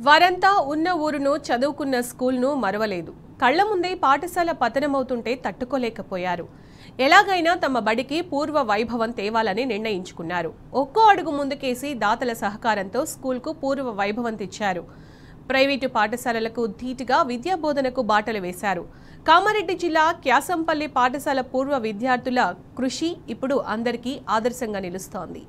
వారంతా ఉన్న ఊరును చదువుకున్న స్కూల్ను మరవలేదు. కళ్ల ముందే పాఠశాల పతనమవుతుంటే తట్టుకోలేకపోయారు. ఎలాగైనా తమ బడికి పూర్వ వైభవం తేవాలని నిర్ణయించుకున్నారు. ఒక్కో అడుగు ముందుకేసి దాతల సహకారంతో స్కూల్కు పూర్వ వైభవం తెచ్చారు. ప్రైవేటు పాఠశాలలకు ధీటుగా విద్యాబోధనకు బాటలు వేశారు. కామారెడ్డి జిల్లా క్యాసంపల్లి పాఠశాల పూర్వ విద్యార్థుల కృషి ఇప్పుడు అందరికీ ఆదర్శంగా నిలుస్తోంది.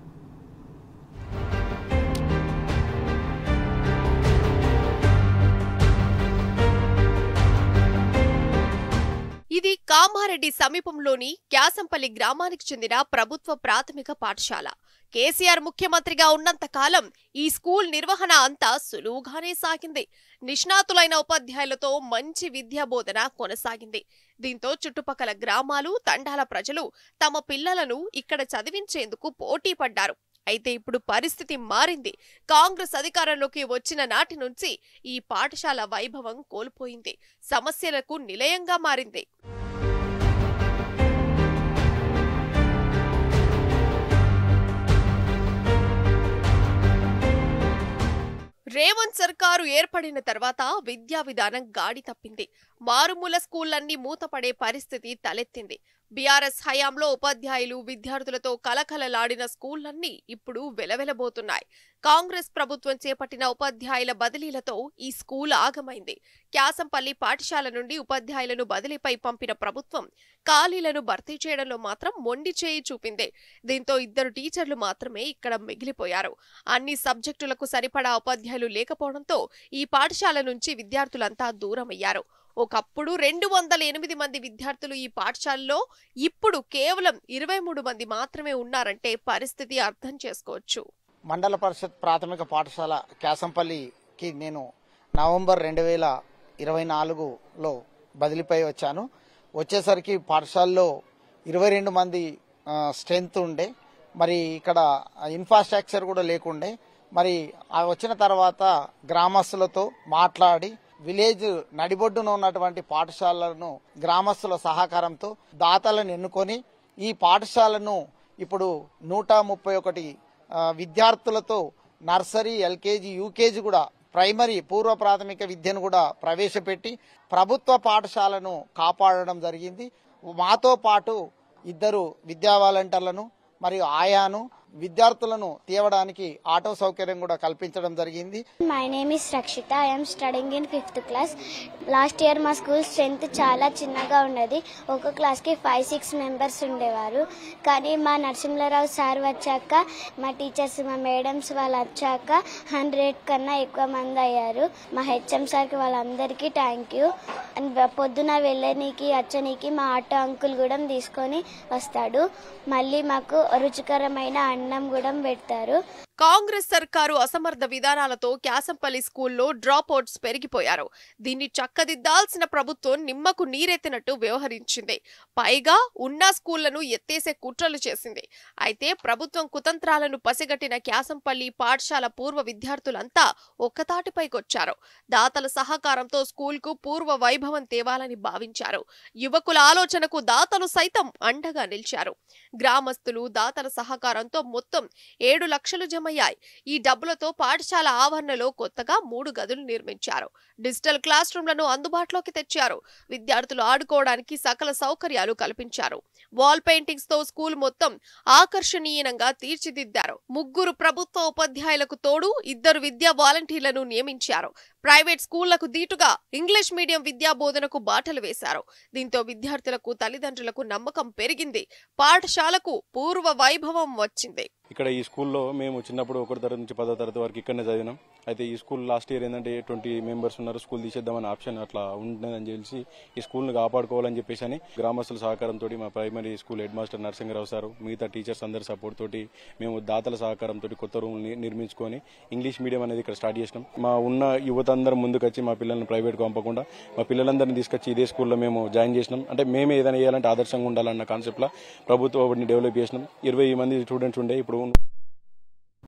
ఇది కామారెడ్డి సమీపంలోని క్యాసంపల్లి గ్రామానికి చెందిన ప్రభుత్వ ప్రాథమిక పాఠశాల. కేసీఆర్ ముఖ్యమంత్రిగా ఉన్నంత కాలం ఈ స్కూల్ నిర్వహణ అంతా సులువుగానే సాగింది. నిష్ణాతులైన ఉపాధ్యాయులతో మంచి విద్యా బోధన కొనసాగింది. దీంతో చుట్టుపక్కల గ్రామాలు, తండాల ప్రజలు తమ పిల్లలను ఇక్కడ చదివించేందుకు పోటీ పడ్డారు. అయితే ఇప్పుడు పరిస్థితి మారింది. కాంగ్రెస్ అధికారంలోకి వచ్చిన నాటి నుంచి ఈ పాఠశాల వైభవం కోల్పోయింది. సమస్యలకు నిలయంగా మారింది. రేవంత్ సర్కారు ఏర్పడిన తర్వాత విద్యా విధానం గాడి తప్పింది. మారుమూల స్కూళ్లన్నీ మూతపడే పరిస్థితి తలెత్తింది. బీఆర్ఎస్ హయాంలో ఉపాధ్యాయులు, విద్యార్థులతో కలకలలాడిన స్కూళ్లన్నీ ఇప్పుడు వెలవెలబోతున్నాయి. కాంగ్రెస్ ప్రభుత్వం చేపట్టిన ఉపాధ్యాయుల బదిలీలతో ఈ స్కూల్ ఆగమైంది. క్యాసంపల్లి పాఠశాల నుండి ఉపాధ్యాయులను బదిలీపై పంపిన ప్రభుత్వం ఖాళీలను భర్తీ చేయడంలో మాత్రం మొండి చేయి చూపింది. దీంతో 2 టీచర్లు మాత్రమే ఇక్కడ మిగిలిపోయారు. అన్ని సబ్జెక్టులకు సరిపడా ఉపాధ్యాయులు లేకపోవడంతో ఈ పాఠశాల నుంచి విద్యార్థులంతా దూరమయ్యారు. ఒకప్పుడు 208 మంది విద్యార్థులు ఈ పాఠశాలలో ఇప్పుడు కేవలం 23 మంది మాత్రమే ఉన్నారంటే పరిస్థితి అర్థం చేసుకోవచ్చు. మండల పరిషత్ ప్రాథమిక పాఠశాల క్యాసంపల్లికి నేను నవంబర్ 2024లో బదిలీపై వచ్చాను. వచ్చేసరికి పాఠశాలలో 22 మంది స్ట్రెంత్ ఉండే, మరి ఇక్కడ ఇన్ఫ్రాస్ట్రక్చర్ కూడా లేకుండే. మరి వచ్చిన తర్వాత గ్రామస్తులతో మాట్లాడి విలేజ్ నడిబొడ్డున ఉన్నటువంటి పాఠశాలను గ్రామస్తుల సహకారంతో దాతలను ఎన్నుకొని ఈ పాఠశాలను ఇప్పుడు 131 విద్యార్థులతో నర్సరీ, ఎల్కేజీ, యూకేజీ కూడా ప్రైమరీ పూర్వ ప్రాథమిక విద్యను కూడా ప్రవేశపెట్టి ప్రభుత్వ పాఠశాలను కాపాడడం జరిగింది. మాతో పాటు 2 విద్యా వాలంటీర్లను మరియు ఆయాను విద్యార్థులను తీయడానికి ఆటో సౌకర్యం కూడా కల్పించడం జరిగింది. My name is Rakshita. I am studying in 5th class. Last year మా స్కూల్ స్ట్రెంత్ చాలా చిన్నగా ఉండేది. ఒక క్లాస్కి 5-6 మెంబర్స్ ఉండేవారు. కానీ మా నరసింహరావు సార్ వచ్చాక, మా టీచర్స్, మా మేడమ్స్ వాళ్ళు వచ్చాక 100 కన్నా ఎక్కువ మంది అయ్యారు. మా హెచ్ఎం సార్కి వాళ్ళందరికీ థ్యాంక్ యూ. అండ్ పొద్దున వెళ్ళనీకి వచ్చనీకి మా ఆటో అంకుల్ కూడా తీసుకొని వస్తాడు. మళ్ళీ మాకు రుచికరమైన అన్నం కూడా పెడతారు. కాంగ్రెస్ సర్కారు అసమర్థ విధానాలతో క్యాసంపల్లి స్కూల్లో డ్రాప్ అవుట్స్ పెరిగిపోయారు. దీన్ని చక్కదిద్దాల్సిన ప్రభుత్వం నిమ్మకు నీరెత్తినట్టు వ్యవహరించింది. పైగా ఉన్న స్కూళ్లను ఎత్తేసే కుట్రలు చేసింది. అయితే ప్రభుత్వం కుతంత్రాలను పసిగట్టిన క్యాసంపల్లి పాఠశాల పూర్వ విద్యార్థులంతా ఒక్కతాటిపైకొచ్చారు. దాతల సహకారంతో స్కూల్కు పూర్వ వైభవం తేవాలని భావించారు. యువకుల ఆలోచనకు దాతలు సైతం అండగా నిలిచారు. గ్రామస్తులు, దాతల సహకారంతో మొత్తం 7 లక్షలు జమ. ఈ డబ్బులతో పాఠశాల ఆవరణలో కొత్తగా 3 గదులు నిర్మించారు. డిజిటల్ క్లాస్ రూమ్లను అందుబాటులోకి తెచ్చారు. విద్యార్థులు ఆడుకోవడానికి సకల సౌకర్యాలు కల్పించారు. వాల్ పెయింటింగ్స్ తో స్కూల్ మొత్తం ఆకర్షణీయంగా తీర్చిదిద్దారు. 3 ప్రభుత్వ ఉపాధ్యాయులకు తోడు 2 విద్యా వాలంటీర్లను నియమించారు. ప్రైవేట్ స్కూళ్లకు దీటుగా ఇంగ్లీష్ మీడియం విద్యా బోధనకు బాటలు వేశారు. దీంతో విద్యార్థులకు, తల్లిదండ్రులకు నమ్మకం పెరిగింది. పాఠశాలకు పూర్వ వైభవం వచ్చింది. ఇక్కడ ఈ స్కూల్లో మేము చిన్నప్పుడు 1వ తరగతి నుంచి 10వ తరగతి వరకు ఇక్కడనే చదివినాం. అయితే ఈ స్కూల్ లాస్ట్ ఇయర్ ఏంటంటే 20 మెంబర్స్ ఉన్నారు, స్కూల్ తీసేద్దామని ఆప్షన్ అట్లా ఉండదని తెలిసి ఈ స్కూల్ని కాపాడుకోవాలని చెప్పేసి అని గ్రామస్తుల సహకారంతో మా primary school head master Narasimharao sir, మిగతా టీచర్స్ అందరి సపోర్ట్ తోటి మేము దాతల సహకారంతో కొత్త రూమ్ నిర్మించుకొని ఇంగ్లీష్ మీడియం అనేది ఇక్కడ స్టార్ట్ చేసినాం. మా ఉన్న యువత అందరం ముందుకొచ్చి మా పిల్లల్ని ప్రైవేట్గా పంపకుండా మా పిల్లలందరినీ తీసుకొచ్చి ఇదే స్కూల్లో మేము జాయిన్ చేసినాం. అంటే మేము ఏదైనా చేయాలంటే ఆదర్శంగా ఉండాలన్న కాన్సెప్ట్లో ప్రభుత్వం డెవలప్ చేసినాం. 20 మంది స్టూడెంట్స్ ఉండే, ఇప్పుడు